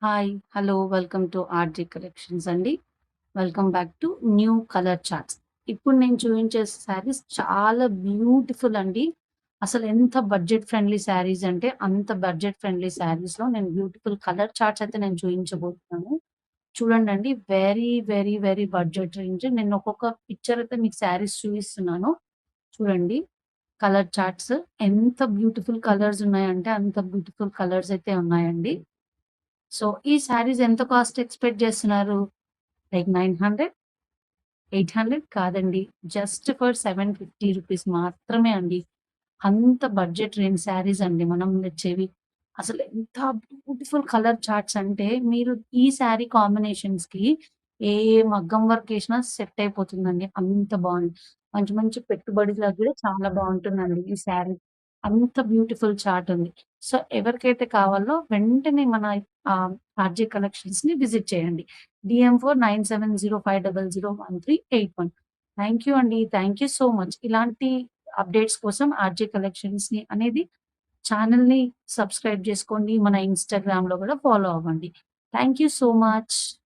Hi. Hello. Welcome to RJ collections అండి. Welcome back to new colour charts. ఇప్పుడు నేను చూయించే శారీస్ చాలా బ్యూటిఫుల్ అండి. అసలెంత బడ్జెట్ ఫ్రెండ్లీ శారీస్ అంటే అంత బడ్జెట్ ఫ్రెండ్లీ శారీస్‌లో నేను బ్యూటిఫుల్ కలర్ చార్ట్స్ అయితే నేను చూయించబోతున్నాను. చూడండండి. Very, very, very budget range. నేను ఒక్కొక్క పిక్చర్ అయితే మీకు శారీస్ చూపిస్తున్నాను. చూడండి. కలర్ చార్ట్స్ ఎంత బ్యూటిఫుల్ కలర్స్ ఉన్నాయంటే అంత బ్యూటిఫుల్ కలర్స్ అయితే ఉన్నాయండి. సో, ఈ శారీస్ ఎంత కాస్ట్ ఎక్స్‌పెక్ట్ జేస్తున్నారు? లైక్ 900, 800 కాదండి. జస్ట్ ఫర్ 750 రూపీస్ మాత్రమే అండి. అంత బడ్జెట్ రేంజ్ శారీస్ అండి మనం తెచ్చేవి. అసలెంత బ్యూటిఫుల్ కలర్ చార్ట్స్ అంటే మీరు ఈ శారీ కాంబినేషన్స్‌కి ఏ మగ్గం వర్క్ ఏసినా సెట్ అయిపోతుందండి. అంత బావుంది. మంచి మంచి పెట్టుబడిలకు గూడా చాలా బావుంటుందండి ఈ శారీ. అంత బ్యూటిఫుల్ చార్ట్ ఉంది. సో, ఎవరికైతే కావాలో వెంటనే మన ఆర్‌జే కలెక్షన్స్‌ని విజిట్ చేయండి. DM4 9705001381. థాంక్ యూ అండి. Thank you so much. ఇలాంటి అప్‌డేట్స్ కోసం ఆర్‌జే కలెక్షన్స్‌ని అనేది ఛానెల్‌ని సబ్స్క్రైబ్ జేసుకోండి. మన ఇన్‌స్టాగ్రామ్‌లో గూడా ఫాలో అవ్వండి. Thank you so much.